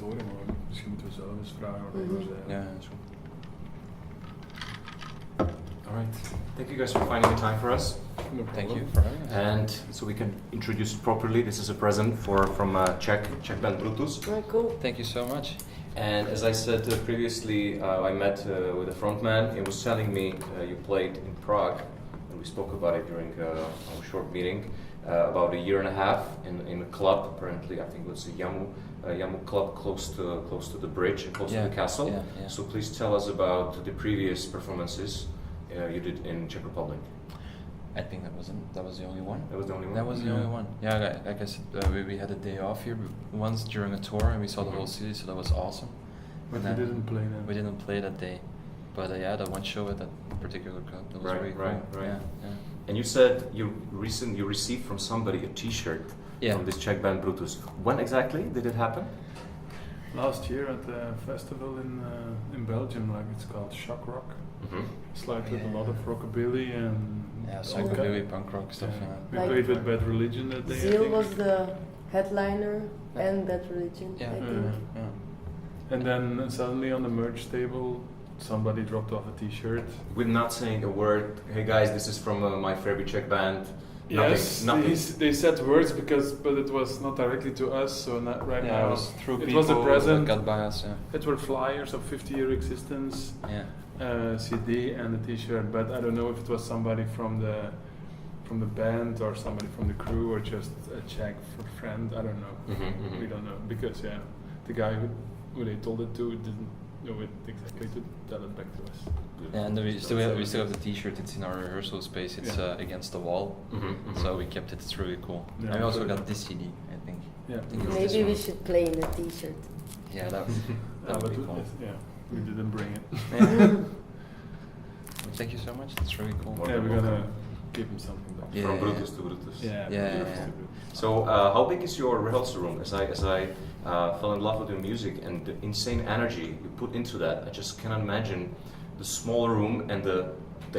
storen, maar misschien moeten we zelf eens vragen wat we zeggen. Ja, dat is goed. Alright, thank you guys for finding the time for us. No Thank problem. you for having us. And so we can introduce it properly. This is a present from Czech band Brutus. Oh, cool. Thank you so much. And as I said previously, I met with the frontman. He was telling me you played in Prague, and we spoke about it during our short meeting. About a year and a half in a club. Apparently, I think it was a Yamu club close to the bridge and close to the castle. Yeah. So please tell us about the previous performances you did in Czech Republic. I think that was the only one. That was the only one. That was the only one. Yeah, like I said, we had a day off here once during a tour, and we saw the whole city, so that was awesome. But And we didn't play that. We didn't play that day, but yeah, that one show at that particular club, that was really cool. Right. Yeah. And you said you received from somebody a T-shirt from this Czech band Brutus. When exactly did it happen? Last year at the festival in Belgium, like it's called Shock Rock. Mm-hmm. It's like with a lot of rockabilly and psychobilly, punk rock stuff. Yeah. Yeah. We Like played with Bad Religion that day. I Zeal think. was the headliner and Bad Religion, Yeah. I think. Yeah. And then suddenly on the merch table, somebody dropped off a T-shirt. With not saying a word. Hey guys, this is from my favorite Czech band. Yes, Nothing. they said words but it was not directly to us. So not right Yeah, now. it was through It people was a present. that got by us. Yeah. It were flyers of 50-year existence, Yeah. CD and a T-shirt. But I don't know if it was somebody from the band or somebody from the crew or just a Czech friend. I don't know. Mm-hmm. We don't know because the guy who they told it to didn't know it exactly to tell it back to us. Yeah, and then we still have the T-shirt. It's in our rehearsal space. It's against the wall, so we kept it. It's really cool. Yeah. And we also got this CD, I think. Yeah. I think it's this Maybe we one. should play in a T-shirt. Yeah, that But would be cool. we didn't bring it. Yeah. Thank you so much. That's really cool. Yeah, we're gonna give him something back. Yeah. From Brutus to Brutus. Yeah. So how big is your rehearsal room? As I fell in love with your music and the insane energy you put into that, I just cannot imagine the small room and the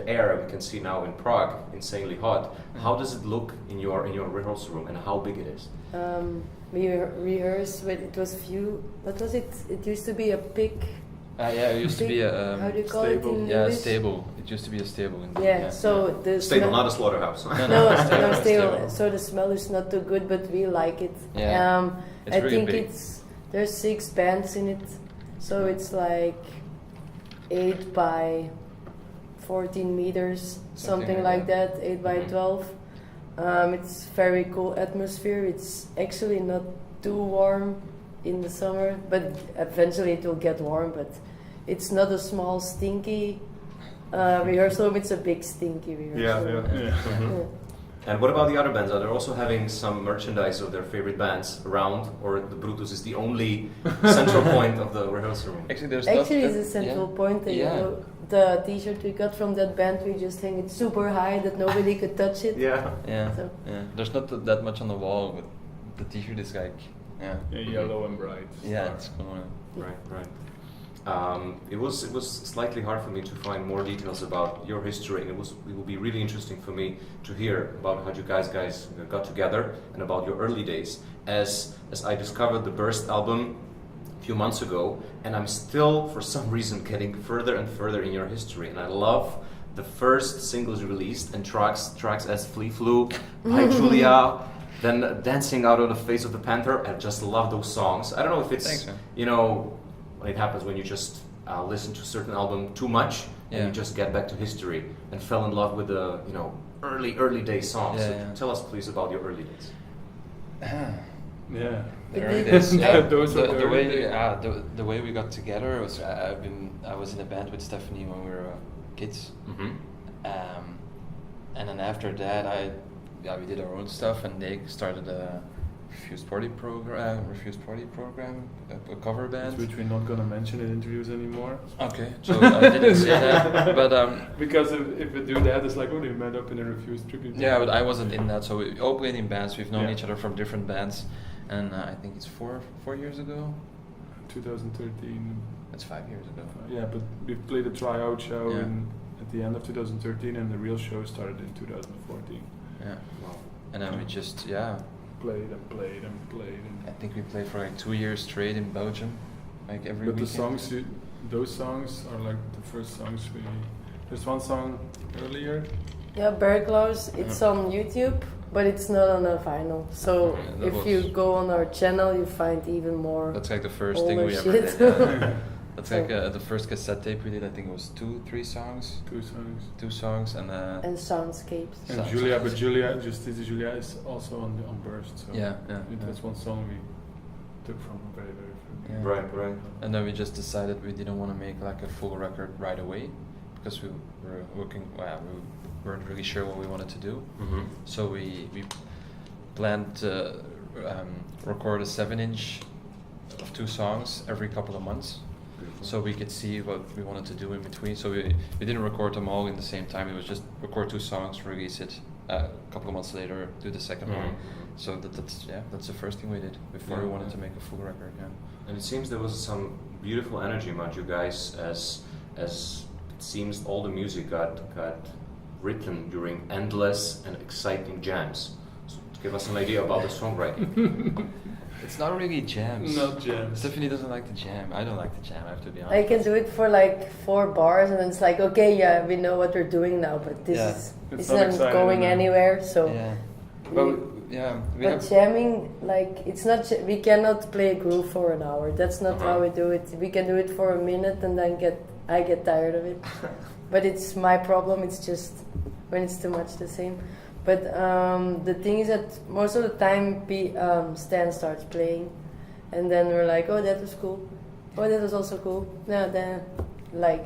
air we can see now in Prague, insanely hot. How does it look in your rehearsal room and how big it is? We rehearsed with, it was what was it? It used to be a pig. Yeah, it used to be a how do you call it in yeah, English? stable. It used to be a stable. So the Stable, smell- not a slaughterhouse. No, Stable. stable. So the smell is not too good, but we like it. Yeah. It's I really think big. there's 6 bands in it, so it's like 8 by 14 meters, something like that. 8 by 12. It's very cool atmosphere. It's actually not too warm in the summer, but eventually it will get warm. But it's not a small stinky rehearsal room. It's a big stinky rehearsal room. Yeah. And what about the other bands? Are they also having some merchandise of their favorite bands around, or the Brutus is the only central point of the rehearsal room? Actually, there's Actually, it's a central point. You Yeah. know, the T-shirt we got from that band, we just hang it super high that nobody could touch it. Yeah. So. There's not that much on the wall, but the T-shirt is like, Yellow and bright. Yeah, star. it's cool. Right. It was slightly hard for me to find more details about your history, and it will be really interesting for me to hear about how you guys got together and about your early days. As I discovered the Burst album a few months ago, and I'm still for some reason getting further and further in your history, and I love the first singles released and tracks as Flea Flew, Hi Julia, then Dancing Out on the Face of the Panther. I just love those songs. I don't know if it's Thanks, man. when it happens when you just listen to a certain album too much and you just get back to history and fell in love with the early day songs. Tell us please about your early days. Yeah. The early days. Those were the early way days. the way we got together was I was in a band with Stephanie when we were kids, and then after that we did our own stuff, and they started a Refused Party program, a cover band. Which we're not gonna mention in interviews anymore. Okay, so I didn't say that, but because if we do that, it's like, oh, they met up in a Refused tribute. yeah, but I wasn't in that. So we all played in bands. We've known Yeah. each other from different bands, and I think it's four years ago. 2013. That's 5 years ago. Yeah, but we played a tryout show Yeah. at the end of 2013, and the real show started in 2014. Yeah. And then we just played and played and played. I think we played for like 2 years straight in Belgium, like every But the weekend. songs, those songs are like the first songs we. There's one song earlier. Yeah, Bear Claws, it's on YouTube, but it's not on a vinyl. So Yeah, that if was- you go on our channel, you find even more. That's like the first thing older we ever shit. did. Yeah. That's So- like the first cassette tape we did. I think it was 3 songs, 2 songs. and And soundscapes. And Sounds Julia, nice. but Julia is also on Burst. So yeah. That's one song we took from very Yeah. Right. And then we just decided we didn't want to make like a full record right away because we were working. Well, we weren't really sure what we wanted to do. Mm-hmm. So we planned to record a 7-inch of 2 songs every couple of months, so we could see what we wanted to do in between. So we didn't record them all in the same time. It was just record 2 songs, release it. A couple of months later, do the second one. So that's the first thing we did before we wanted to make a full record. Yeah. And it seems there was some beautiful energy among you guys, as it seems all the music got written during endless and exciting jams. So to give us an idea about the songwriting. It's not really jams. Not jams. Stephanie doesn't like to jam. I don't like to jam. I have to be honest. I can do it for like 4 bars, and then it's like, okay, yeah, we know what we're doing now, but this Yeah. is It's it's not not exciting going enough. anywhere. So, Yeah. we- But we but have. jamming, like it's not. We cannot play a groove for an hour. That's not how we do it. We can do it for a minute, and then I get tired of it. But it's my problem. It's just when it's too much the same. But the thing is that most of the time, Stan starts playing, and then we're like, oh, that was cool. Oh, that was also cool. No, then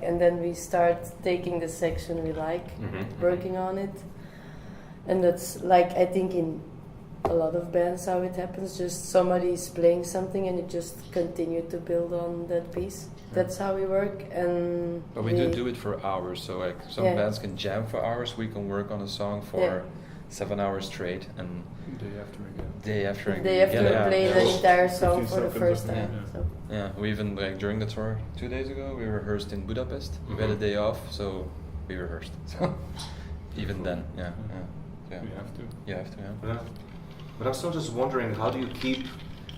and then we start taking the section we like, working on it, and that's like I think in a lot of bands how it happens. Just somebody's playing something, and you just continue to build on that piece. That's how we work, and But we do it for hours. So like some Yeah. bands can jam for hours. We can work on a song for Yeah. 7 hours straight, and Day after again. day after again. they have to Yeah, play yeah. the entire song 15 for the seconds first of- time. yeah. So. Yeah, we even like during the tour 2 days ago, we rehearsed in Budapest. We had a day off, so we rehearsed. So even then, yeah. We have to. You have to, yeah. Yeah. But I'm still just wondering, how do you keep?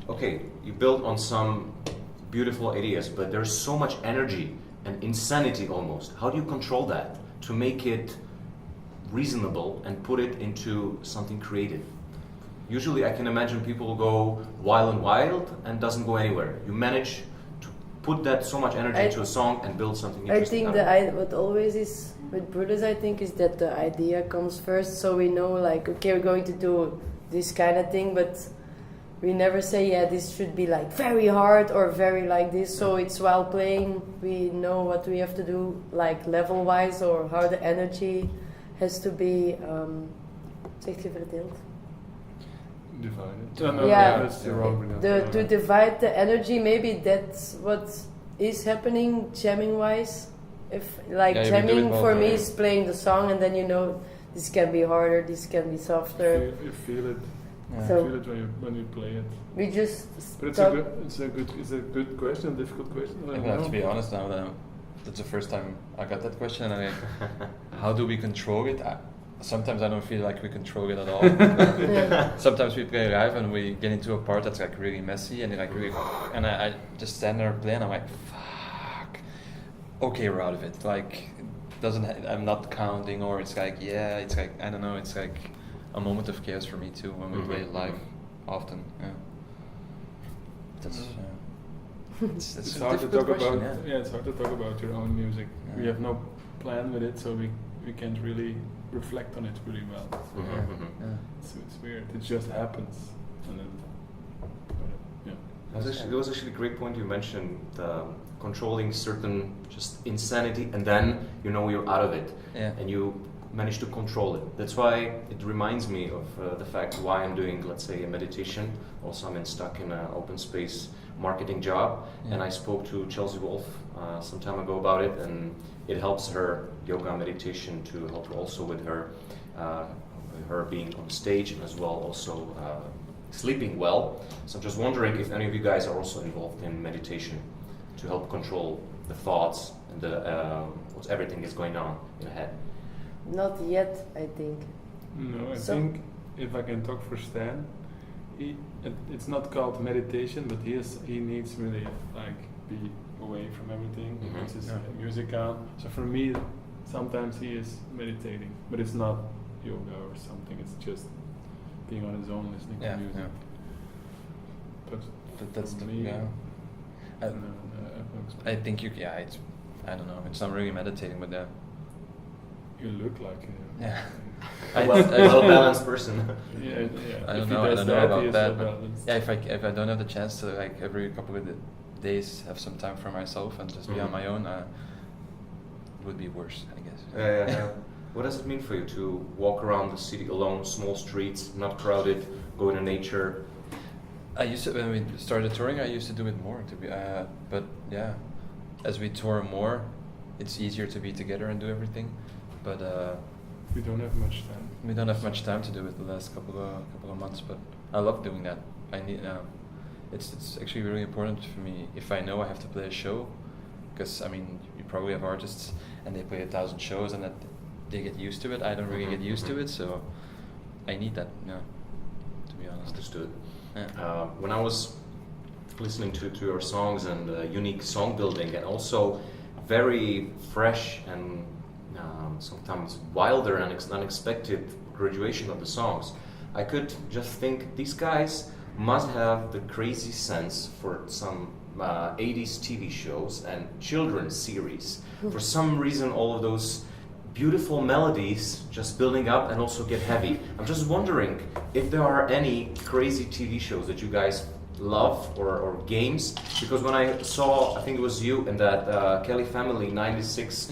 Okay, you build on some beautiful ideas, but there's so much energy and insanity almost. How do you control that to make it reasonable and put it into something creative? Usually, I can imagine people go wild and doesn't go anywhere. You manage to put that so much energy into a song and build something I interesting. think what always is with Brutus, I think, is that the idea comes first, so we know like, okay, we're going to do this kind of thing, but we never say, yeah, this should be like very hard or very like this. So it's while playing, we know what we have to do, like level wise, or how the energy has to be. Zegt je verdeeld? Divided. Yeah. That's the wrong word. To divide the energy, maybe that's what is happening jamming wise. If like Yeah, we do it jamming well for me together. is playing the song, and then you know this can be harder, this can be softer. You feel it. Yeah. So- You feel it when you play it. We just But stop. it's a good question, a difficult question. I I don't have know. to be honest now. That's the first time I got that question, and how do we control it? Sometimes I don't feel like we control it at all. Yeah. Sometimes we play live and we get into a part that's like really messy and like really, and I just stand there playing. I'm like, fuck. Okay, we're out of it. Like, I'm not counting, or it's like, yeah, it's like, I don't know. It's like a moment of chaos for me too when we play it live, often. Yeah. That's. It's It's a hard to difficult talk question, about. yeah. It's hard to talk about your own music. Yeah. We have no plan with it, so we can't really reflect on it really well. Yeah. It's weird. It just happens, and then yeah. That was actually a great point you mentioned, controlling certain just insanity, and then you know you're out of it, Yeah. and you manage to control it. That's why it reminds me of the fact why I'm doing, let's say, a meditation. Also, I'm stuck in an open space marketing job, Yeah. and I spoke to Chelsea Wolfe some time ago about it, and it helps her yoga meditation to help her also with her being on stage, and as well also sleeping well. So I'm just wondering if any of you guys are also involved in meditation to help control the thoughts and what everything is going on in the head. Not yet, I think. No, I So- think if I can talk for Stan, it's not called meditation, but he needs really like be away from everything. He Mhm. puts his Yeah. music on. So for me, sometimes he is meditating, but it's not yoga or something. It's just being on his own, listening Yeah, to music. yeah. But That's for the, me, yeah. I don't know. I have no I experience. think it's I don't know. It's not really meditating, but You look like yeah. A I- well-balanced person. yeah. I If don't he know. I does don't know that, about he is that. well But balanced. yeah, if I don't have the chance to like every couple of days have some time for myself and just be on Mhm. my own, it would be worse, I guess. Yeah. What does it mean for you to walk around the city alone, small streets, not crowded, go into nature? I used to when we started touring. I used to do it more but yeah, as we tour more, it's easier to be together and do everything. But We don't have much time. we don't have much time to do it the last couple of months. But I love doing that. I need it's actually really important for me if I know I have to play a show, because I mean you probably have artists and they play 1,000 shows and that they get used to it. I don't really get used to it, so I need that. Yeah, to be honest. Understood. Yeah. When I was listening to your songs and unique song building, and also very fresh and sometimes wilder and unexpected graduation of the songs, I could just think these guys must have the crazy sense for some 80s TV shows and children's series. For some reason, all of those beautiful melodies just building up and also get heavy. I'm just wondering if there are any crazy TV shows that you guys love or games, because when I saw, I think it was you in that Kelly Family 96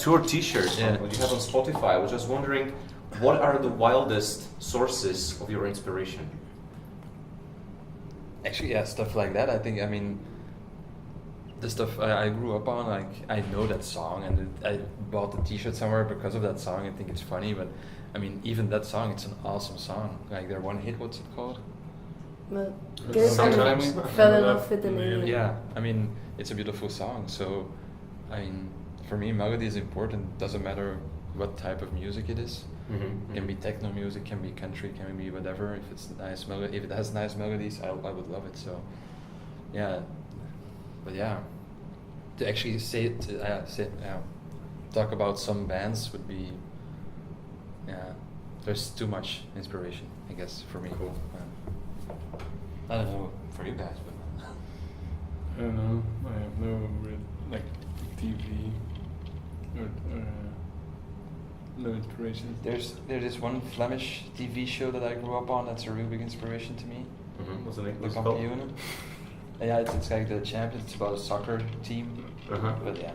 tour t-shirt what you have on Spotify, I was just wondering what are the wildest sources of your inspiration? Actually, yeah, stuff like that. I mean, the stuff I grew up on, like I know that song, and I bought the T-shirt somewhere because of that song. I think it's funny, but I mean, even that song, it's an awesome song. Like their one hit, what's it called? But Sometimes. fell in love with the name. Yeah, I mean, it's a beautiful song. So, I mean, for me, melody is important. Doesn't matter what type of music it is. Mm-hmm. Can be techno music, can be country, can be whatever. If it's nice melody, if it has nice melodies, I would love it. So, yeah, but yeah, to actually talk about some bands would be, yeah, there's too much inspiration, I guess, for me. Cool. I don't know for you guys, but I don't know. I have no real like TV or no inspiration. there's this one Flemish TV show that I grew up on that's a real big inspiration to me. Mm-hmm. What's the name? The What's it called? Kampioenen. Yeah, it's like the champions. It's about a soccer team. Uh-huh. But yeah.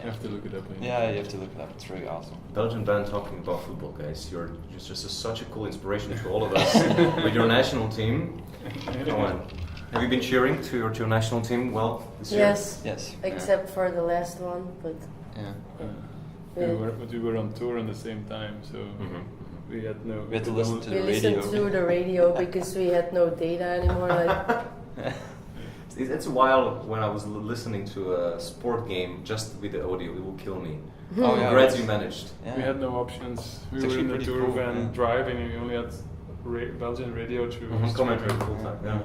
I have to look it up. Yeah, you have to look it up. It's really awesome. Belgian band talking about football, guys. You're just such a cool inspiration to all of us with your national team. Come on. Have you been cheering to your national team well this year? Yes, Yes. except for the last one, but Yeah. We were on tour at the same time, so Mhm. we had no. We had to listen to we the listened radio. to the radio because we had no data anymore. Like, It's a while when I was listening to a sport game just with the audio. It will kill me. Oh, yeah. Congrats, you managed. Yeah. We had no options. We It's were actually in the pretty tour cool, van yeah. driving, and we only had Belgian radio to Commentary stream it. full time. Yeah.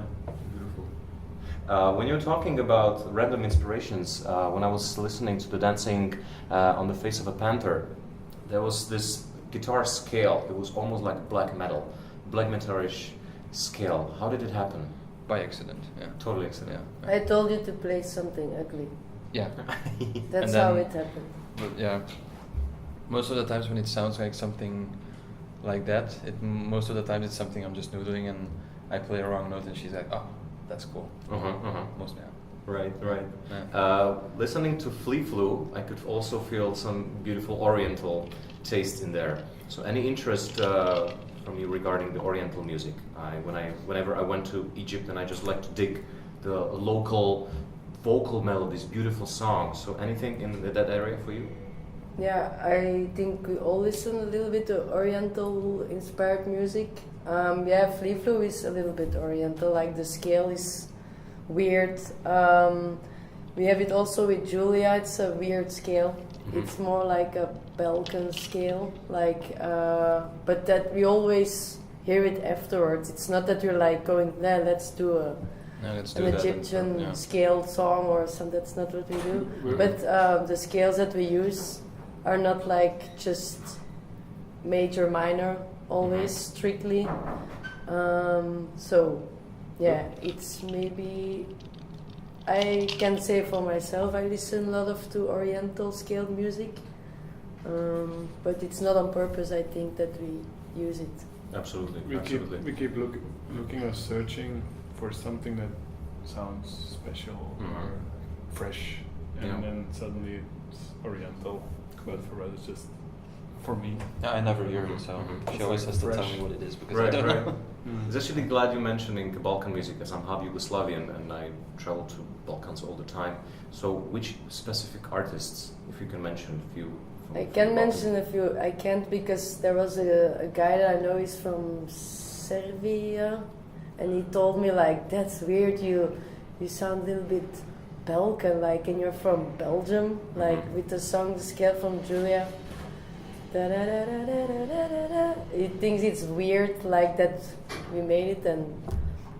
Beautiful. When you're talking about random inspirations, when I was listening to the dancing on the face of a panther, there was this guitar scale. It was almost like black metalish scale. How did it happen? By accident. Yeah. Totally accident. Yeah. I told you to play something ugly. Yeah. That's And how then- it happened. But yeah, most of the times when it sounds like something like that, most of the times it's something I'm just noodling and I play a wrong note and she's like, oh, that's cool. Most yeah. Right. Yeah. Listening to Flea Flu, I could also feel some beautiful Oriental taste in there. So, any interest from you regarding the Oriental music? Whenever I went to Egypt, and I just like to dig the local vocal melodies, beautiful songs. So, anything in that area for you? Yeah, I think we all listen a little bit to Oriental inspired music. Yeah, Flea Flu is a little bit Oriental, like the scale is weird. We have it also with Julia, it's a weird scale. Mhm. It's more like a Belgian scale, like, but that we always hear it afterwards. It's not that you're like going, let's do an Egyptian scaled song or something. That's not what we do. But the scales that we use are not like just major, minor, always strictly. So, yeah, it's maybe, I can say for myself, I listen a lot to Oriental scaled music, but it's not on purpose. I think that we use it. Absolutely. We keep looking or searching for something that sounds special or fresh, and then suddenly it's Oriental. But for us, it's just, for me. Yeah, I never hear it, so she always has to tell me what it is because I don't know. I was actually glad you're mentioning Balkan music, as I'm half Yugoslavian and I travel to Balkans all the time. So, which specific artists, if you can mention a few? I can mention a few. I can't because there was a guy that I know is from Serbia, and he told me like, that's weird. You sound a little bit Balkan, like, and you're from Belgium, like with the song "The Scale" from Julia. He thinks it's weird, like that we made it,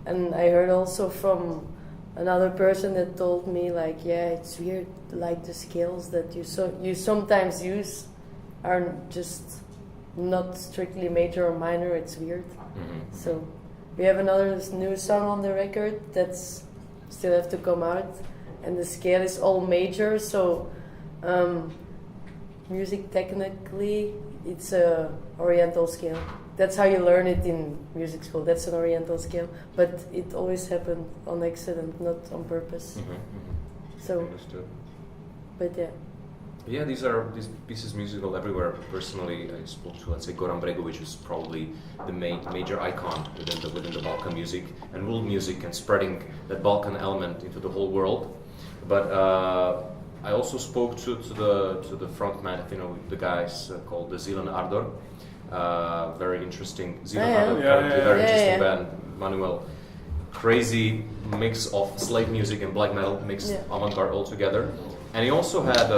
and I heard also from another person that told me like, yeah, it's weird, like the scales that you sometimes use are just not strictly major or minor. It's weird. So we have another new song on the record that's still have to come out, and the scale is all major. So music technically, it's a Oriental scale. That's how you learn it in music school. That's an Oriental scale, but it always happened on accident, not on purpose. So, understood. But yeah. Yeah, these pieces musical everywhere. Personally, I spoke to, let's say, Goran Bregovic, who's probably the major icon within the Balkan music and world music, and spreading that Balkan element into the whole world. But I also spoke to the frontman, if you know the guys called the Zilan Ardor. Very interesting. Zilan Ardor, currently very interesting band. Manuel, crazy mix of slave music and black metal mixed avant-garde all together. And he also had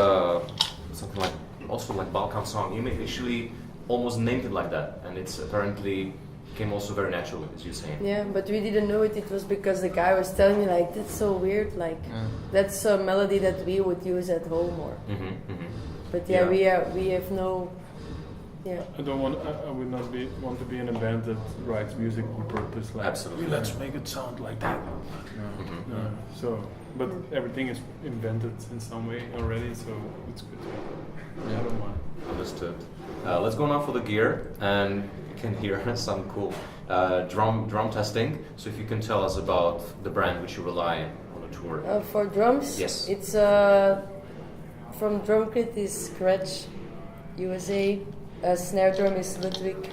something like Balkan song. He actually almost named it like that, and it's apparently came also very naturally, as you're saying. Yeah, but we didn't know it. It was because the guy was telling me like, that's so weird. Like that's a melody that we would use at home, or. But we have no. Yeah. I would not want to be in a band that writes music on purpose. Like, absolutely. Let's make it sound like that. No. So, but everything is invented in some way already, so it's good. I don't mind. Understood. Let's go now for the gear, and you can hear some cool drum testing. So if you can tell us about the brand which you rely on a tour. For drums, yes, it's from Drum Kit is Scratch, USA. Snare Drum is Ludwig.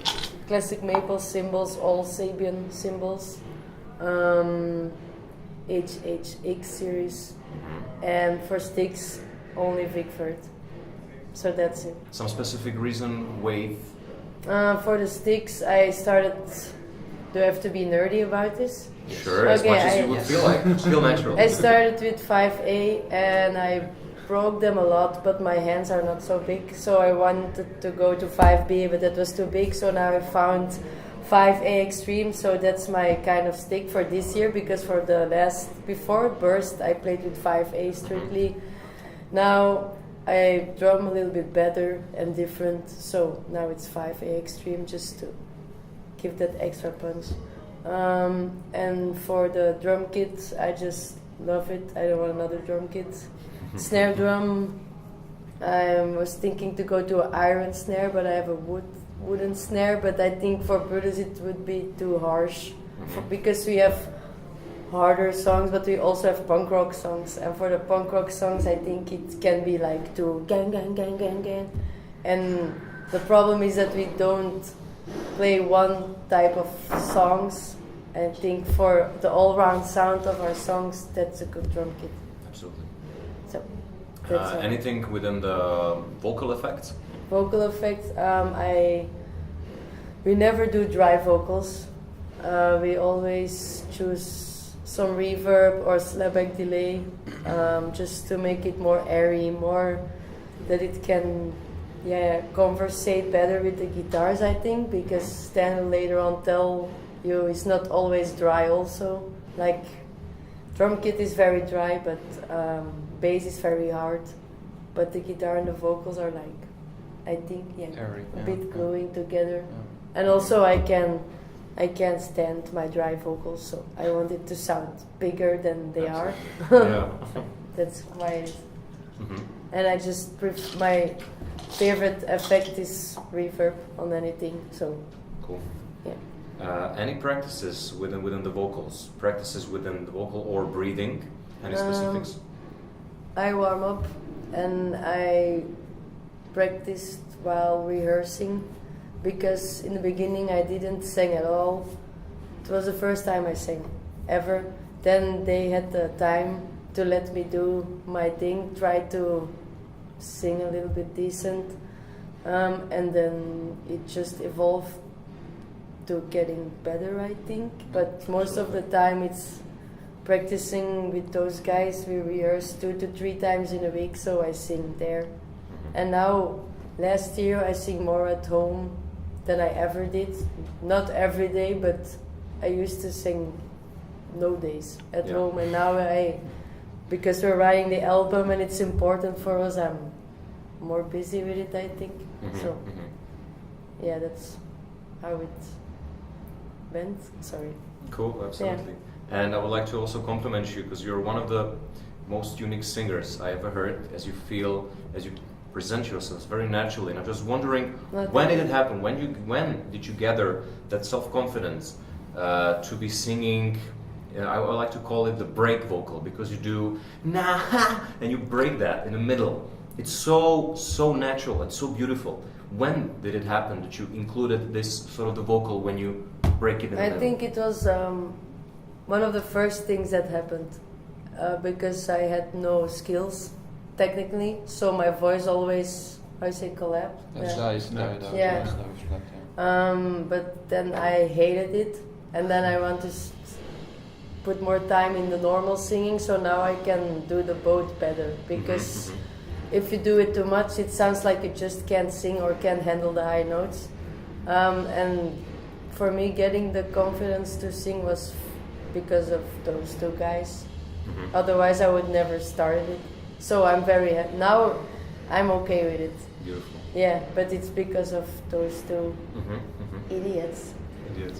Classic maple cymbals, all Sabian cymbals. HHX series, and for sticks only Vigford. So that's it. Some specific reason, weight? For the sticks, I started. Do I have to be nerdy about this? Sure, as much as you would feel like. Feel natural. I started with 5A and I broke them a lot, but my hands are not so big, so I wanted to go to 5B, but that was too big. So now I found 5A Extreme, so that's my kind of stick for this year, because for the before Burst, I played with 5A strictly. Now I drum a little bit better and different, so now it's 5A Extreme, just to give that extra punch. And for the drum kit, I just love it. I don't want another drum kit. Snare drum, I was thinking to go to an iron snare, but I have a wooden snare, but I think for Brutus it would be too harsh, because we have harder songs, but we also have punk rock songs, and for the punk rock songs I think it can be like too gang gang gang gang gang, and the problem is that we don't play one type of songs. I think for the all-round sound of our songs, that's a good drum kit. Absolutely. So, anything within the vocal effects? Vocal effects, we never do dry vocals. We always choose some reverb or slapback delay, just to make it more airy, more that it can conversate better with the guitars, I think, because Stan later on tell you it's not always dry also. Like, drum kit is very dry, but bass is very hard. But the guitar and the vocals are like, I think, a bit gluing together. Yeah. And also I can't stand my dry vocals, so I want it to sound bigger than they are. Yeah. That's why. Mhm. And I just my favorite effect is reverb on anything. So Cool. yeah. Any practices within the vocals? Practices within the vocal or breathing? Any specifics? I warm up and I practiced while rehearsing, because in the beginning I didn't sing at all. It was the first time I sang ever. Then they had the time to let me do my thing, try to sing a little bit decent, and then it just evolved to getting better, I think. But most of the time it's practicing with those guys. We rehearse 2 to 3 times in a week, so I sing there. And now, last year I sing more at home than I ever did. Not every day, but I used to sing no days at home, and now because we're writing the album and it's important for us, I'm more busy with it, I think. So yeah, that's how it went. Sorry. Cool, absolutely. And I would like to also compliment you, because you're one of the most unique singers I ever heard, as you present yourselves very naturally. And I'm just wondering, when did it happen? When did you gather that self-confidence to be singing? I would like to call it the break vocal, because you do nah and you break that in the middle. It's so natural and so beautiful. When did it happen that you included this sort of the vocal when you break it in the middle? I think it was one of the first things that happened, because I had no skills technically, so my voice always, collapsed. But then I hated it, and then I want to put more time in the normal singing, so now I can do the both better, because if you do it too much, it sounds like you just can't sing or can't handle the high notes. And for me, getting the confidence to sing was because of those 2 guys. Otherwise, I would never started it. So I'm very happy. Now I'm okay with it. Beautiful. Yeah, but it's because of those 2 idiots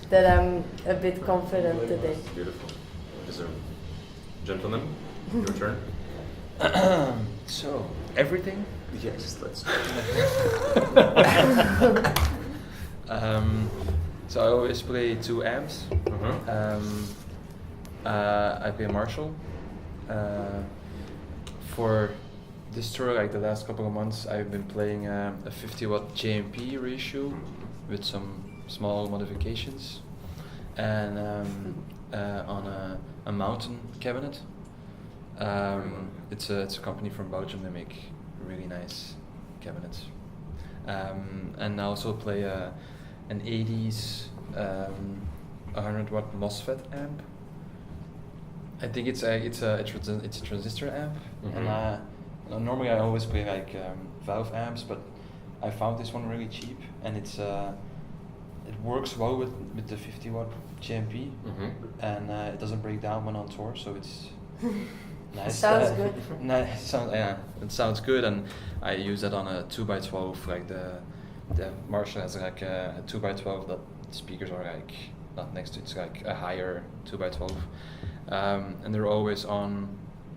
that I'm a bit confident today. Beautiful. Deserved. Gentlemen, your turn. So, everything? Yes, let's. So I always play 2 amps. I play Marshall. For this tour, like the last couple of months, I've been playing a 50-watt JMP reissue with some small modifications, and on a mountain cabinet. It's a company from Belgium. They make really nice cabinets. And I also play an 80s 100-watt MOSFET amp. I think it's a transistor amp, and normally I always play like valve amps, but I found this one really cheap, and it works well with the 50-watt JMP, and it doesn't break down when on tour, so it's nice. Sounds good. Nice. It sounds good, and I use that on a 2x12. Like the Marshall has like a 2x12 that speakers are like not next to. It's like a higher 2x12, and they're always on.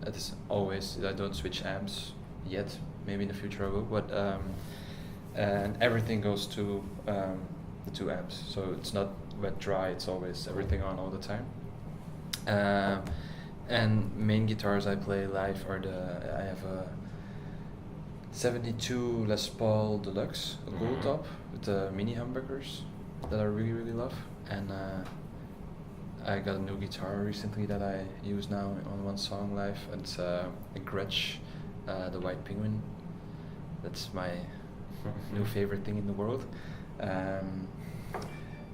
It's always. I don't switch amps yet. Maybe in the future I will. But and everything goes to the 2 amps, so it's not wet dry. It's always everything on all the time. And main guitars I play live are I have a 72 Les Paul Deluxe, a gold top with the mini humbuckers that I really love, and I got a new guitar recently that I use now on one song live. It's a Gretsch, the White Penguin. That's my new favorite thing in the world.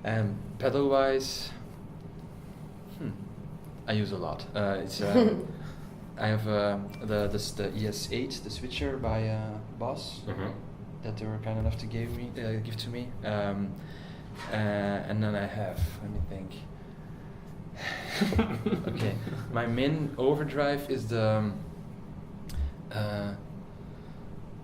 And pedal wise, I use a lot. I have the ES8, the switcher by Boss, that they were kind enough to give to me. And then I have, let me think. Okay, my main overdrive is the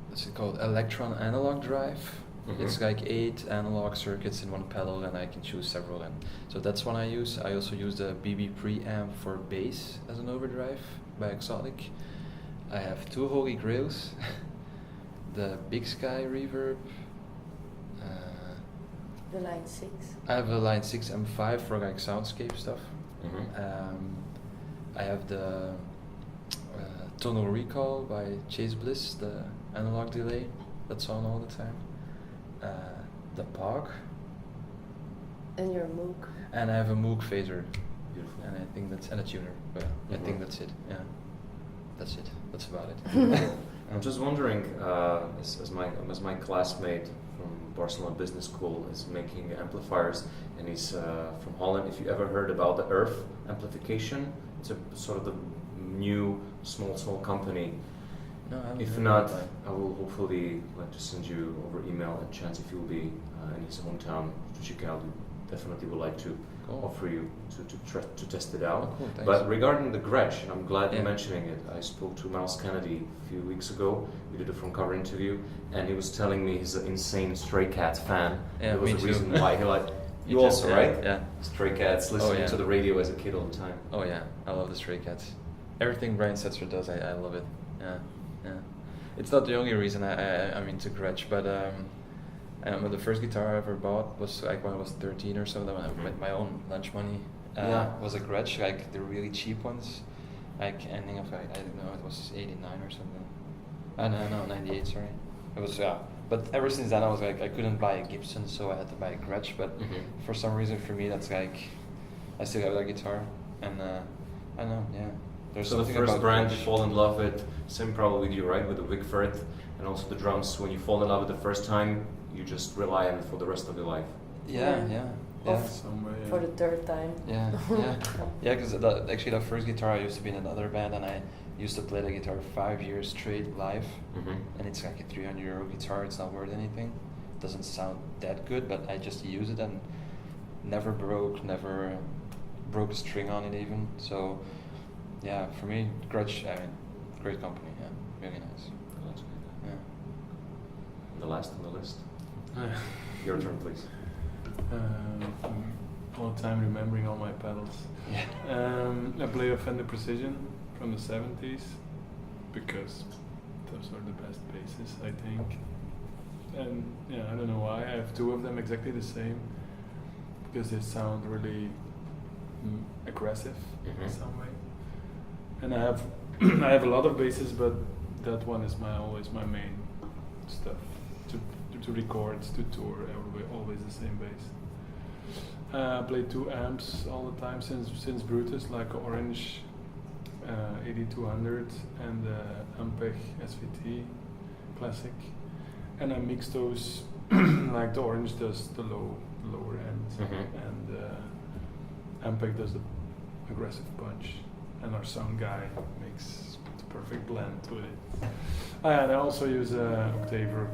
what's it called? Electron analog drive. Mhm. It's like 8 analog circuits in one pedal, and I can choose several. And so that's one I use. I also use the BB preamp for bass as an overdrive by Exotic. I have 2 Holy Grails. The Big Sky reverb. The line 6. I have a Line 6 M5 for like soundscape stuff. Mhm. I have the Tonal Recall by Chase Bliss, the analog delay that's on all the time. The POG. And your Moog. And I have a Moog phaser. Beautiful. And I think that's, and a tuner. But I think Mhm. that's it. Yeah. That's it. That's about it. I'm just wondering, as my classmate from Barcelona Business School is making amplifiers, and he's from Holland. If you ever heard about the Earth amplification, it's a sort of the new small company. No, I haven't If heard not, of that. I will hopefully like to send you over email a chance if you'll be in his hometown to check out. Definitely would like to Cool. offer you to test it out. Oh, cool, thanks. But regarding the Gretsch, and I'm glad Yeah. you're mentioning it. I spoke to Miles Kennedy a few weeks ago. We did a front cover interview, and he was telling me he's an insane Stray Cats fan. Yeah, There was me a too. reason why he like. You just- also, yeah, right? Yeah. Stray Cats, listening yeah. to the radio as a kid all the time. Oh yeah, I love the Stray Cats. Everything Brian Setzer does, I love it. Yeah, yeah. It's not the only reason I'm into Gretsch, but the first guitar I ever bought was like when I was 13 or something. When I made my own lunch money. Yeah. Was a Gretsch, like the really cheap ones, like ending of like, I don't know, it was 89 or something. No, 98. Sorry. It was But ever since then, I was like, I couldn't buy a Gibson, so I had to buy a Gretsch. But Mhm. for some reason, for me, that's like, I still have that guitar, and I don't know, yeah. There's So the something first about brand you Gretsch. fall in love with, same probably with you, right? With the Wigford and also the drums. When you fall in love with the first time, you just rely on it for the rest of your life. Yeah, yeah, yeah. Of- Somewhere. Yeah. For the 3rd time. Yeah, yeah, yeah. Because actually, the first guitar I used to be in another band, and I used to play the guitar 5 years straight live. Mm-hmm. And it's like a €300 guitar. It's not worth anything. It doesn't sound that good, but I just use it and never broke a string on it even. So, yeah, for me, Gretsch, I mean, great company. Yeah, really nice. That's good. Yeah. The last on the list. Your turn, please. All the time remembering all my pedals. Yeah. I play a Fender Precision from the 70s because those are the best basses, I think. And yeah, I don't know why. I have 2 of them exactly the same because they sound really aggressive in some way. And I have I have a lot of basses, but that one is always my main stuff to record, to tour. Always the same bass. I play 2 amps all the time since Brutus, like Orange 8200 and Ampeg SVT Classic, and I mix those like the Orange does the lower end, and Ampeg does the aggressive punch, and our sound guy makes the perfect blend with it. And I also use Octaver,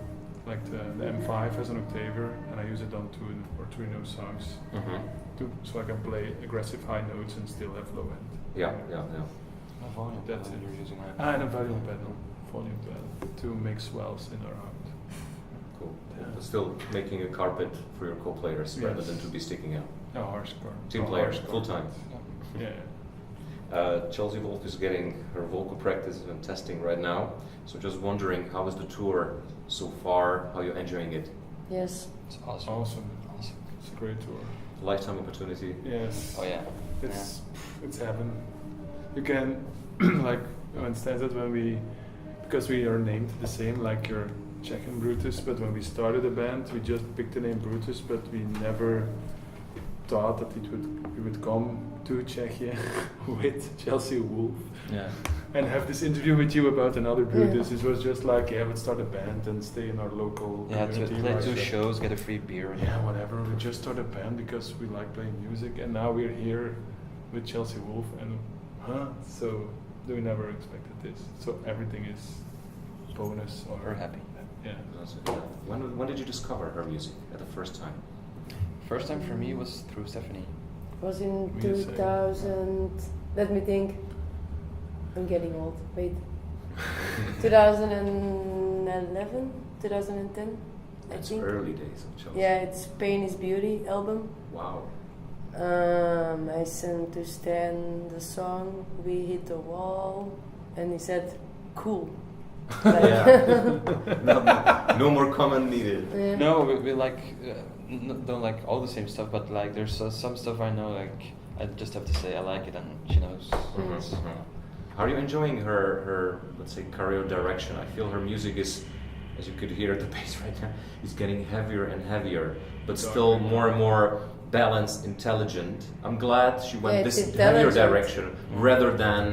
like the M5 as an Octaver, and I use it on 2 or 3 note songs, so I can play aggressive high notes and still have low end. Yeah. A volume That's pedal it. you're using. And a volume pedal to mix wells in around. Cool. Yeah. But still making a carpet for your co-players rather Yes. than to be sticking out. A harsh car. Team player, full time. Yeah. Chelsea Wolfe is getting her vocal practice and testing right now. So just wondering, how is the tour so far? How you're enjoying it? Yes. It's awesome. Awesome. Awesome. It's a great tour. Lifetime opportunity. Yes. Oh yeah. It's heaven. You can like understand that because we are named the same like your Czech and Brutus, but when we started the band we just picked the name Brutus, but we never thought that we would come to Czechia with Chelsea Wolfe Yeah. and have this interview with you about another Brutus. It was just like, let's start a band and stay in our local Yeah, to community. play right? 2 shows, get a free beer. And Yeah, whatever. We just started a band because we like playing music, and now we're here with Chelsea Wolfe, and so we never expected this. So everything is bonus. Or We're happy. Yeah. When did you discover her music at the first time? First time for me was through Stephanie. Was in Music. 2000. Let me think. I'm getting old. Wait. 2011, 2010. I It's think. early days of Chelsea. Yeah, it's Pain is Beauty album. Wow. I sent to Stan the song. We hit the wall, and he said, "Cool." Like, No more comment needed. yeah. No, we like don't like all the same stuff, but like there's some stuff I know. Like I just have to say I like it, and she knows. Mhm, mhm. How are you enjoying her let's say career direction? I feel her music is, as you could hear the bass right now, is getting heavier and heavier, but still more and more balanced, intelligent. I'm glad she went Yeah, this it's heavier intelligent. direction rather than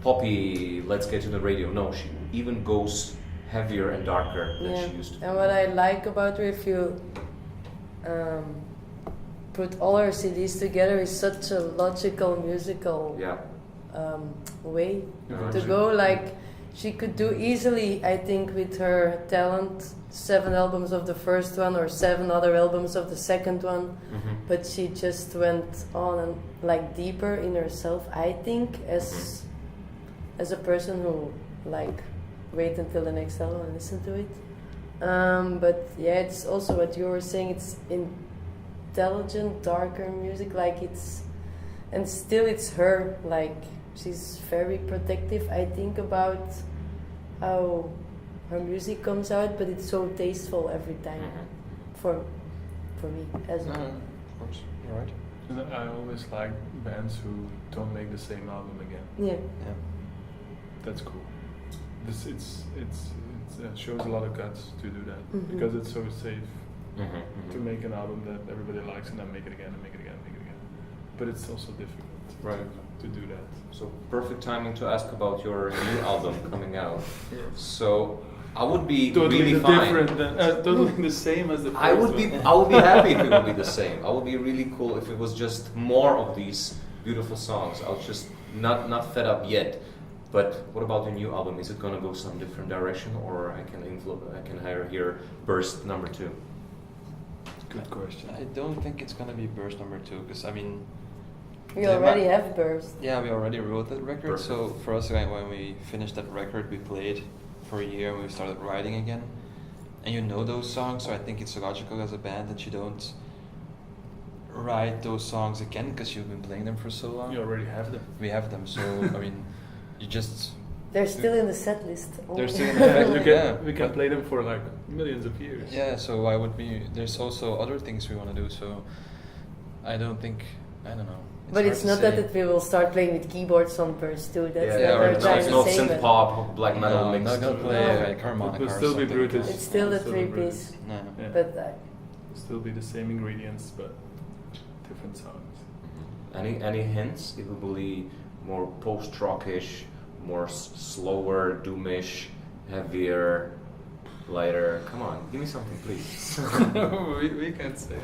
poppy. Let's get to the radio. No, she even goes heavier and darker than she used to. And what I like about her, if you put all her CDs together, is such a logical musical Yeah. way Yeah. to go. Like she could do easily, I think, with her talent, 7 albums of the first one or 7 other albums of the second one. Mhm. But she just went on and like deeper in herself. I think as a person who like wait until the next album and listen to it. But yeah, it's also what you were saying. It's intelligent, darker music. Like and still it's her. Like she's very protective, I think, about how her music comes out. But it's so tasteful every time. Mhm. For me as No, well. of course, you're right. And I always like bands who don't make the same album again. Yeah. Yeah. That's cool. It shows a lot of guts to do that because it's so safe Mhm, to mhm. make an album that everybody likes and then make it again and make it again and make it again. But it's also difficult Right. to do that. So perfect timing to ask about your new album coming out. So I would be Totally really fine. different than totally the same as the first I would one. be happy if it would be the same. I would be really cool if it was just more of these beautiful songs. I was just not fed up yet. But what about the new album? Is it gonna go some different direction, or I can hear Burst number 2? Good question. I don't think it's gonna be Burst number 2 because I mean. We they already might- have Burst. Yeah, we already wrote that record. Perfect. So for us, like, when we finished that record, we played for a year and we started writing again. And you know those songs, so I think it's logical as a band that you don't write those songs again because you've been playing them for so long. You already have them. We have them, so I mean, you just They're still in the set list. They're still in Yeah, the we can but- play them for like millions of years. Yeah, so why would we? There's also other things we want to do. So I don't know. But hard it's to not say. that we will start playing with keyboards on Burst too. That's Yeah, what or we're it's trying it's to not say. synth but pop, black metal No, mixed. not gonna play No. like harmonica It will or still be something. Brutus. It's still the Still 3-piece. No. Yeah. But Still be the same ingredients, but different sounds. Any hints? It will be more post-rockish, more slower, doomish, heavier, lighter. Come on, give me something, please. we can't say.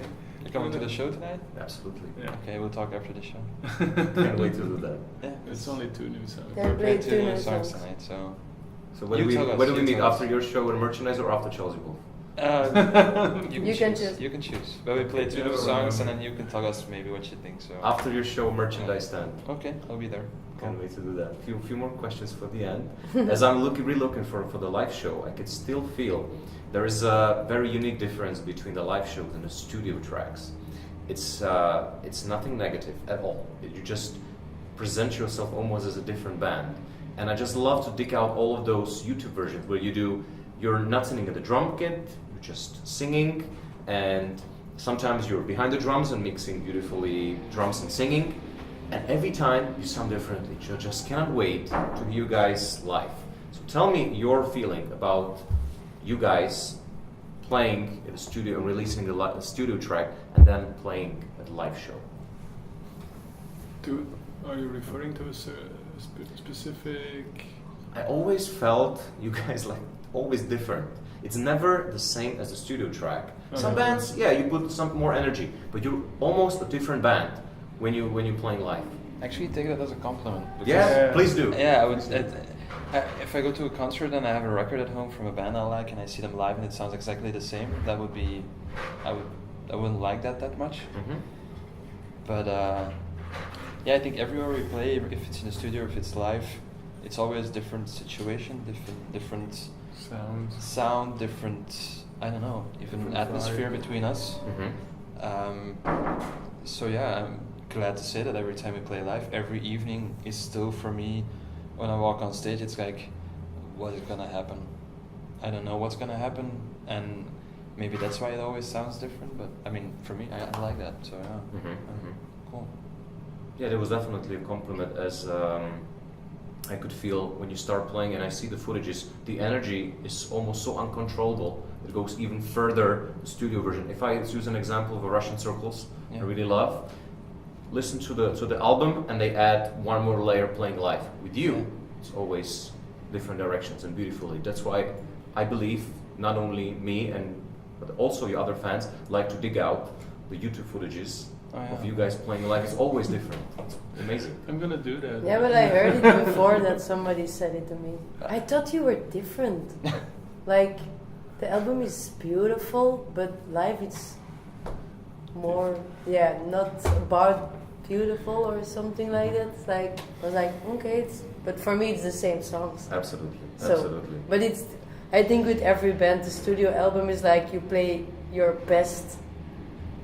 You coming to the show tonight? Absolutely. Yeah. Okay, we'll talk after the show. Can't wait to do that. Yeah. It's only 2 new songs. Yeah. We're playing Play 2 two new new songs songs. tonight, so. So where You do we tell us, where do we you meet tell us. after your show with merchandise or after Chelsea Wolfe? You can choose. You can choose. But we play 2 new Yeah, songs and remember. then you can tell us maybe what you think. So. After your show merchandise stand. Okay, I'll be there. Can't wait to do that. Few more questions for the end. As I'm looking for the live show, I could still feel there is a very unique difference between the live shows and the studio tracks. It's nothing negative at all. You just present yourself almost as a different band. And I just love to dig out all of those YouTube versions where you're not sitting at the drum kit, you're just singing, and sometimes you're behind the drums and mixing beautifully drums and singing. And every time you sound differently. I just cannot wait to hear you guys live. So tell me your feeling about you guys playing in the studio and releasing the studio track and then playing at the live show. Are you referring to a specific? I always felt you guys like always different. It's never the same as the studio track. Some bands, yeah, you put some more energy, but you're almost a different band when you're playing live. Actually, take that as a compliment. because- Yeah, please do. Yeah, I would. If I go to a concert and I have a record at home from a band I like and I see them live and it sounds exactly the same, that would be, I wouldn't like that much. Mm-hmm. But yeah, I think everywhere we play, if it's in the studio, if it's live, it's always different situation, different sound, different, I don't know, even Different atmosphere vibe. between us. Mm-hmm. So yeah, I'm glad to say that every time we play live, every evening is still for me, when I walk on stage, it's like, what is gonna happen? I don't know what's gonna happen, and maybe that's why it always sounds different, but I mean, for me, I like that, so yeah. Mm-hmm. Cool. Yeah, there was definitely a compliment as I could feel when you start playing and I see the footages, the energy is almost so uncontrollable. It goes even further, the studio version. If I use an example of a Russian Circles, I really love, listen to the album and they add one more layer playing live. With you, it's always different directions and beautifully. That's why I believe not only me but also your other fans like to dig out the YouTube footages of you guys playing live. It's always different. It's amazing. I'm gonna do that. Yeah, but I heard it before that somebody said it to me. I thought you were different. Like, the album is beautiful, but live it's more, not about beautiful or something like that. It's like, I was like, okay, but for me it's the same songs. Absolutely. So, Absolutely. but it's, I think with every band, the studio album is like you play your best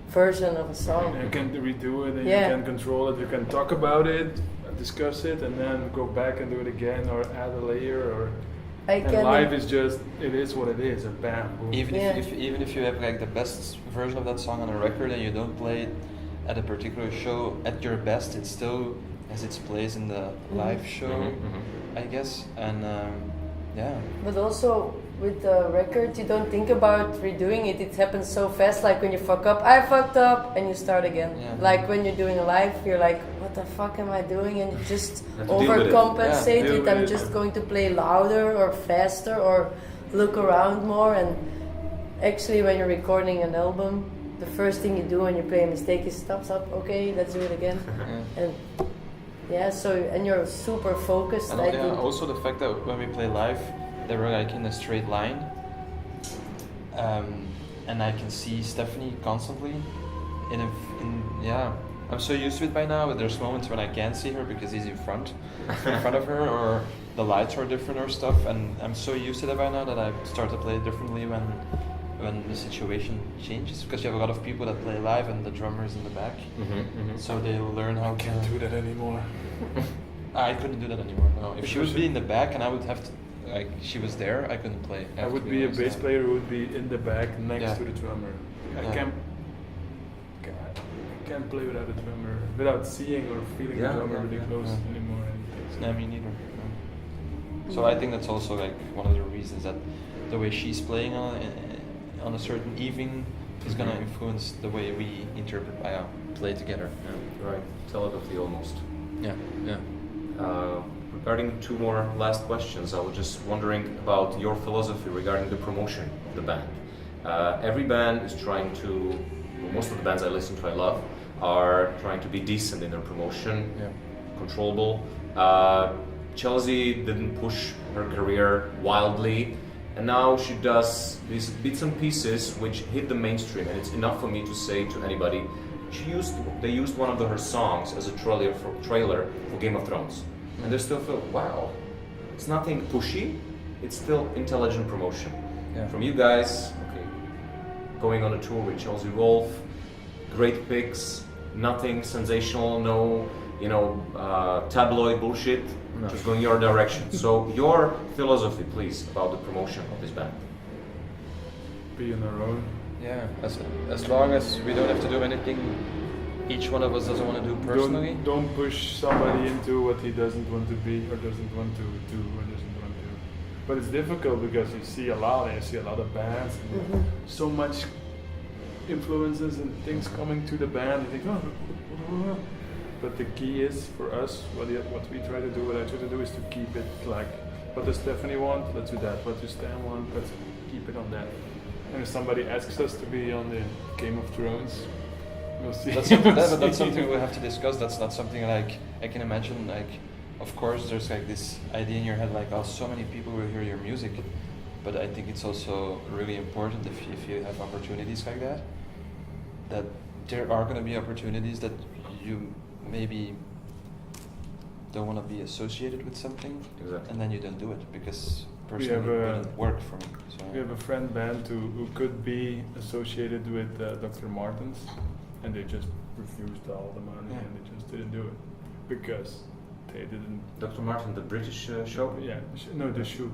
version of a song. You can redo it and Yeah. you can control it, you can talk about it, discuss it, and then go back and do it again or add a layer or... I And can live is just, it is what it is, and bam, boom. Even Yeah. even if you have like the best version of that song on a record and you don't play it at a particular show at your best, it still has its place in the live show, I guess. And yeah. But also with the record, you don't think about redoing it. It happens so fast. Like when you fuck up, I fucked up, and you start again. Yeah. Like when you're doing a live, you're like, what the fuck am I doing? And you just Have to deal with it. overcompensate Yeah, deal it. with I'm it. just going to play louder or faster or look around more. And actually, when you're recording an album, the first thing you do when you play a mistake is stop, okay, let's do it again. And yeah, so, and you're super focused, And I think. also the fact that when we play live, they were like in a straight line, and I can see Stephanie constantly. I'm so used to it by now. But there's moments when I can't see her because he's in front of her, or the lights are different or stuff. And I'm so used to that by now that I start to play differently when the situation changes, because you have a lot of people that play live and the drummer is in the back, so they learn how to. Can't do that anymore. I couldn't do that anymore. No, if she would be in the back and I would have to, like, she was there, I couldn't play. I would be a bass player who would be in the back next Yeah. to the drummer. I Yeah. can't play without a drummer, without seeing or feeling the drummer really close anymore. No, me neither. No. So I think that's also like one of the reasons that the way she's playing on a certain evening is gonna influence the way we play together. Yeah. Right. Telegraphy almost. Yeah. Regarding two more last questions, I was just wondering about your philosophy regarding the promotion of the band. Every band is trying to, well, most of the bands I listen to, I love, are trying to be decent in their promotion, controllable. Chelsea didn't push her career wildly, and now she does these bits and pieces which hit the mainstream, and it's enough for me to say to anybody, they used one of her songs as a trailer for Game of Thrones. And they still feel, wow, it's nothing pushy, it's still intelligent promotion. Yeah. From you guys, okay, going on a tour with Chelsea Wolfe, great picks, nothing sensational, no, tabloid bullshit, just going your direction. So your philosophy, please, about the promotion of this band. Be on our own. Yeah. As long as we don't have to do anything each one of us doesn't want to do personally. Don't push somebody into what he doesn't want to be or doesn't want to do or doesn't want to. But it's difficult because you see a lot of bands and so much influences and things coming to the band. You think, oh. But the key is for us, what we try to do, what I try to do is to keep it like, what does Stephanie want? Let's do that. What does Stan want? Let's keep it on that. And if somebody asks us to be on the Game of Thrones, we'll see. That's something we'll have to discuss. That's not something like I can imagine like of course, there's like this idea in your head, like, oh, so many people will hear your music. But I think it's also really important if you have opportunities like that there are going to be opportunities that you maybe don't want to be associated with something, Exactly. and then you don't do it because We personally have it a- didn't work for me. So We have a friend band who could be associated with Dr. Martens, and they just refused all the money, Yeah. and they just didn't do it because they didn't. Dr. Martin, the British show? Yeah, no, the shoe.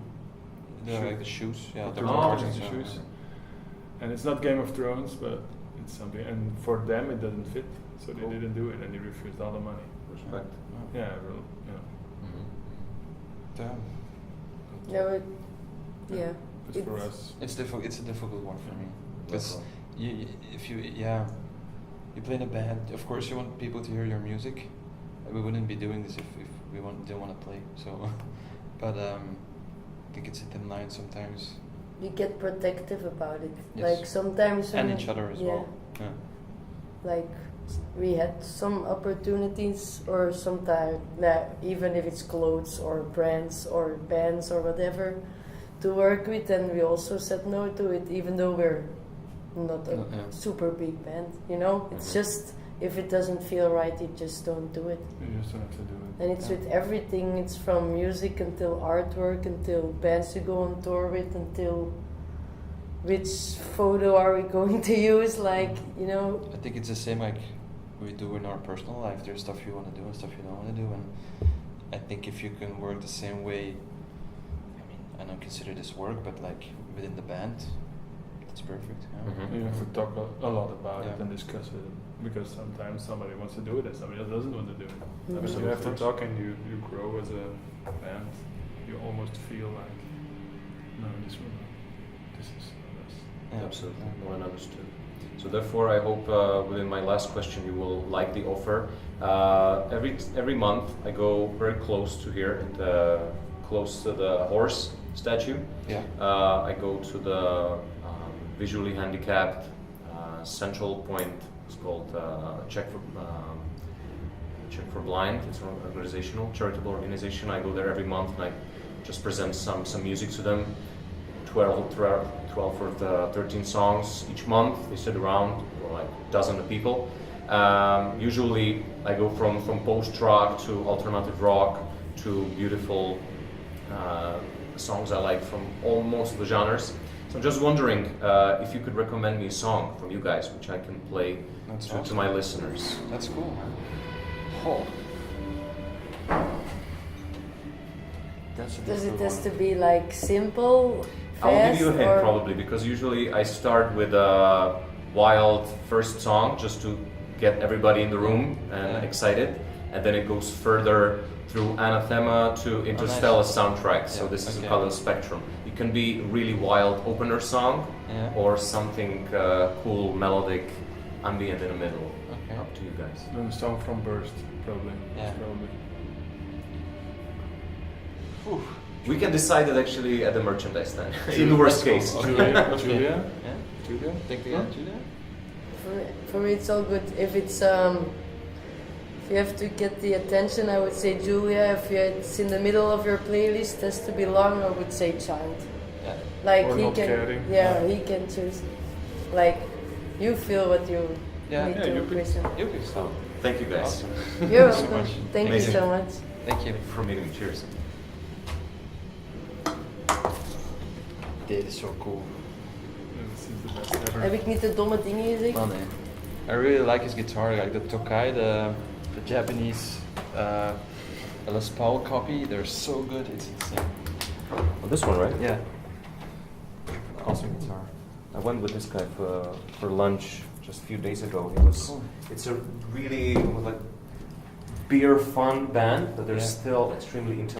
yeah, like the shoes, yeah, Dr. Dr. Oh, Martens, the yeah. shoes. And it's not Game of Thrones, but it's something. And for them, it doesn't fit, so they Cool. didn't do it, and they refused all the money. Respect. Yeah, real, you know. Mm-hmm. Damn. Yeah, but, yeah. But for us, It's difficult. It's a difficult one for me because That's if you you play in a band. Of course, you want people to hear your music. We wouldn't be doing this if we didn't want to play. So, but I think it's a thin line sometimes. You get protective about it. Yes. Like sometimes And when- each other as yeah, well. Yeah. Like we had some opportunities, or sometimes even if it's clothes or brands or bands or whatever to work with, and we also said no to it, even though we're not a Yeah. super big band. You know, it's just if it doesn't feel right, you just don't do it. you just don't have to do it. And it's Yeah. with everything. It's from music until artwork, until bands you go on tour with, until which photo are we going to use. Like, you know, I think it's the same like we do in our personal life. There's stuff you want to do and stuff you don't want to do, and I think if you can work the same way, I mean, I don't consider this work, but like within the band, it's perfect. Yeah. Mhm. You have to talk a lot about it Yeah. and discuss it, because sometimes somebody wants to do it and somebody else doesn't want to do it. I mean, Mhm. you have to talk, and you grow as a band. You almost feel like, no, this is us. Yeah. Absolutely, Yeah. well understood. So therefore, I hope within my last question you will like the offer. Every month I go very close to here, close to the horse statue. Yeah. I go to the visually handicapped central point. It's called Czech for Blind. It's an organizational, charitable organization. I go there every month and I just present some music to them. 12 or 13 songs each month. They sit around, or like a dozen of people. Usually I go from post-rock to alternative rock to beautiful songs I like from almost the genres. So I'm just wondering if you could recommend me a song from you guys which I can play That's to awesome. my listeners. That's cool, man. Oh. That's a does it difficult has to one. be like simple, fast, I'll give you a hint or probably, because usually I start with a wild first song just to get everybody in the room and Yeah. excited, and then it goes further through Anathema to Interstellar soundtracks. So Yeah, this is okay. a color spectrum. It can be really wild opener song Yeah. or something cool, melodic, ambient in the middle. Okay. Up to you guys. Then a song from Burst, probably. Yeah. Probably. Whew. We can decide it actually at the merchandise stand. In the worst case. Okay. Julia? Okay. Julia? Yeah. Julia? Think again, Julia? for me it's all good. If it's if you have to get the attention, I would say Julia. If it's in the middle of your playlist, has to be long, I would say Child. Yeah. Like Or he Not can, Caring. yeah, he can choose. Like you feel what you Yeah. need Yeah, to you pick- listen. You can stop. Thank you guys. Awesome. You're Thank you so welcome. much. Thank you Amazing. so much. Thank you. Thank you for meeting me. Cheers. Dit is so cool. This is the best ever. Heb ik niet de domme dingen gezegd? Oh, nee. I really like his guitar, like the Tokai, the Japanese Les Paul copy. They're so good, it's insane. Oh, this one, right? Yeah. Awesome guitar. I went with this guy for lunch just a few days ago. It was Cool. it's a really like beer fun band, but they're Yeah. still extremely intelligent.